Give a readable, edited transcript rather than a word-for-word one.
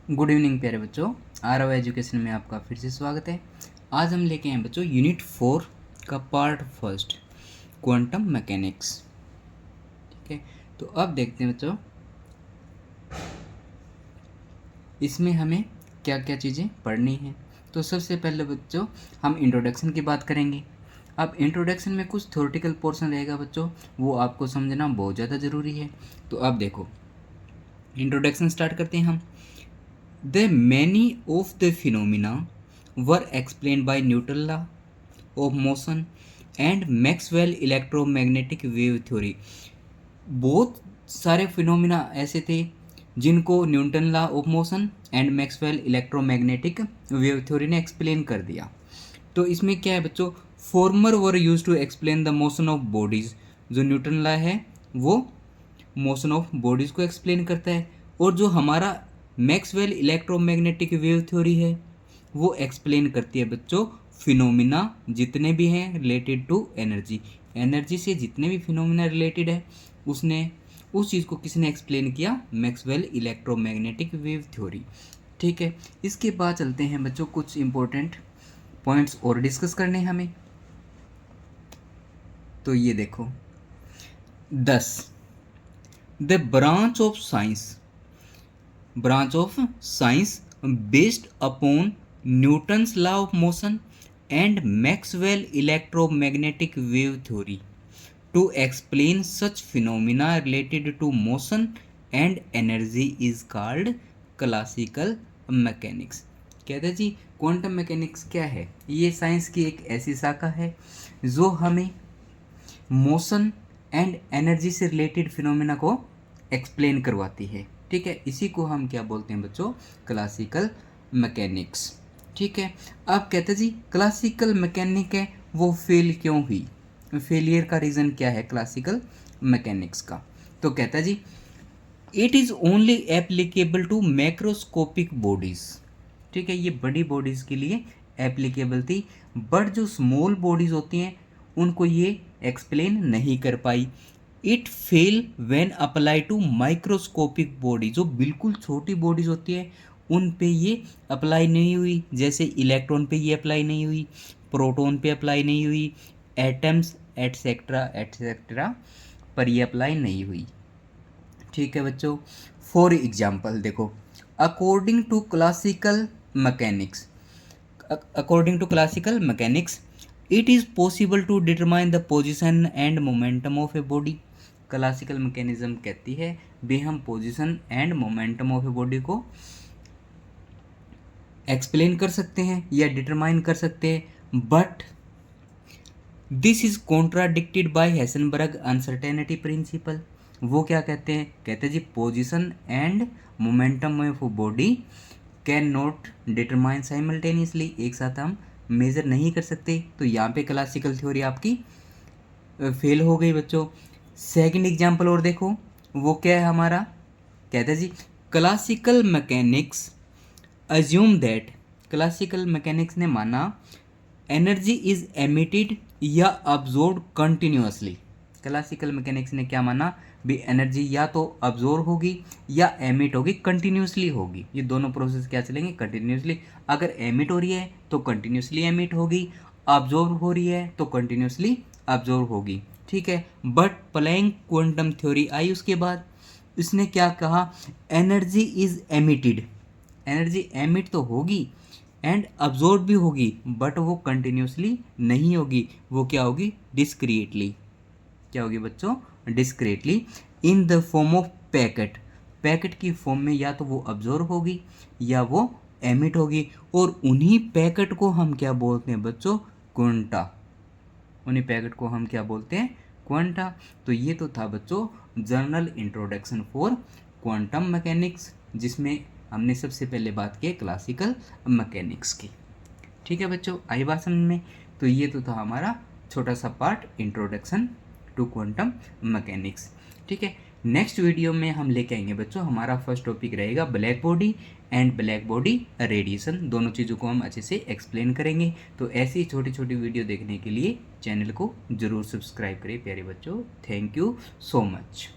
Good evening प्यारे बच्चों, Aarav education में आपका फिर से स्वागत है। आज हम लेके आए बच्चों यूनिट 4 का पार्ट फर्स्ट, क्वांटम मैकेनिक्स। ठीक है, तो अब देखते हैं बच्चों इसमें हमें क्या क्या चीज़ें पढ़नी हैं। तो सबसे पहले बच्चों हम इंट्रोडक्शन की बात करेंगे। अब इंट्रोडक्शन में कुछ थ्योरेटिकल पोर्शन रहेगा बच्चों, वो आपको समझना बहुत ज़्यादा ज़रूरी है। तो अब देखो इंट्रोडक्शन स्टार्ट करते हैं हम। The many of the phenomena were explained by Newton's law of motion and Maxwell electromagnetic wave theory। बहुत सारे फिनोमिना ऐसे थे जिनको Newton law of motion and Maxwell electromagnetic wave theory ने एक्सप्लेन कर दिया। तो इसमें क्या है बच्चों, former were use to explain the motion of bodies. जो न्यूटन लॉ है वो मोशन ऑफ बॉडीज को एक्सप्लेन करता है, और जो हमारा मैक्सवेल इलेक्ट्रोमैग्नेटिक वेव थ्योरी है वो एक्सप्लेन करती है बच्चों फिनोमिना जितने भी हैं रिलेटेड टू एनर्जी। एनर्जी से जितने भी फिनोमिना रिलेटेड है उसने उस चीज़ को किसने एक्सप्लेन किया, मैक्सवेल इलेक्ट्रोमैग्नेटिक वेव थ्योरी। ठीक है, इसके बाद चलते हैं बच्चों कुछ इंपॉर्टेंट पॉइंट्स और डिस्कस करने हैं हमें। तो ये देखो 10 the branch of science based upon Newton's law of motion and Maxwell electromagnetic wave theory to explain such phenomena related to motion and energy is called classical mechanics। कहते हैं जी quantum mechanics क्या है, ये साइंस की एक ऐसी शाखा है जो हमें मोशन एंड एनर्जी से रिलेटेड फिनोमेना को एक्सप्लेन करवाती है। ठीक है, इसी को हम क्या बोलते हैं बच्चों, क्लासिकल मैकेनिक्स। ठीक है, अब कहते हैं जी क्लासिकल मैकेनिक है वो फेल क्यों हुई, फेलियर का रीज़न क्या है क्लासिकल मैकेनिक्स का। तो कहता है जी it is only applicable to macroscopic bodies. ठीक है, ये बड़ी बॉडीज़ के लिए एप्लीकेबल थी, बट जो स्मॉल बॉडीज़ होती हैं उनको ये एक्सप्लेन नहीं कर पाई। It fail when apply to microscopic body, जो बिल्कुल छोटी बॉडीज़ होती है उन पे ये अप्लाई नहीं हुई। जैसे इलेक्ट्रॉन पे ये अप्लाई नहीं हुई, प्रोटॉन पे अप्लाई नहीं हुई, एटम्स एटसेट्रा एटसेट्रा पर ये अप्लाई नहीं हुई। ठीक है बच्चों, फॉर एग्जाम्पल देखो according to classical mechanics, according to classical mechanics it is possible to determine the position and momentum of a body। Classical mechanism कहती है भी हम position and momentum of a body को एक्सप्लेन कर सकते हैं या डिटरमाइन कर सकते हैं, but this is contradicted by Heisenberg uncertainty principle. वो क्या कहते हैं, कहते हैं जी position and momentum of body can not determine simultaneously, एक साथ हम मेज़र नहीं कर सकते। तो यहाँ पे क्लासिकल थ्योरी आपकी फेल हो गई बच्चों। सेकंड एग्जांपल और देखो, वो क्या है हमारा, कहते हैं जी classical mechanics assume that, classical mechanics ने माना एनर्जी इज एमिटेड या अब्जॉर्ब कंटिन्यूअसली। क्लासिकल मैकेनिक्स ने क्या माना भी एनर्जी या तो अब्जॉर्ब होगी या एमिट होगी, कंटिन्यूसली होगी। ये दोनों प्रोसेस क्या चलेंगे, कंटिन्यूसली। अगर एमिट हो रही है तो कंटिन्यूसली एमिट होगी, अब्जॉर्ब हो रही है तो कंटिन्यूसली अब्जॉर्ब होगी। ठीक है, बट प्लैंक क्वांटम थ्योरी आई उसके बाद, इसने क्या कहा, energy is emitted, energy emit तो होगी एंड अब्जॉर्ब भी होगी, बट वो कंटिन्यूसली नहीं होगी, वो क्या होगी, डिस्क्रिएटली। क्या होगी बच्चों, discretely in the form of packet. Packet की फॉर्म में या तो वो अब्जॉर्ब होगी या वो एमिट होगी, और उन्हीं पैकेट को हम क्या बोलते हैं बच्चों, क्वांटा। उन्हीं पैकेट को हम क्या बोलते हैं, क्वांटा। तो ये तो था बच्चों journal introduction for quantum mechanics, जिसमें हमने सबसे पहले बात की क्लासिकल मैकेनिक्स की। ठीक है बच्चों, आई बात समझ में। तो ये तो था हमारा छोटा सा part introduction to quantum mechanics. ठीक है, नेक्स्ट वीडियो में हम लेके आएंगे बच्चों, हमारा फर्स्ट टॉपिक रहेगा black body and black body radiation. दोनों चीज़ों को हम अच्छे से एक्सप्लेन करेंगे। तो ऐसी छोटी छोटी वीडियो देखने के लिए चैनल को ज़रूर सब्सक्राइब करें प्यारे बच्चों। Thank you so much.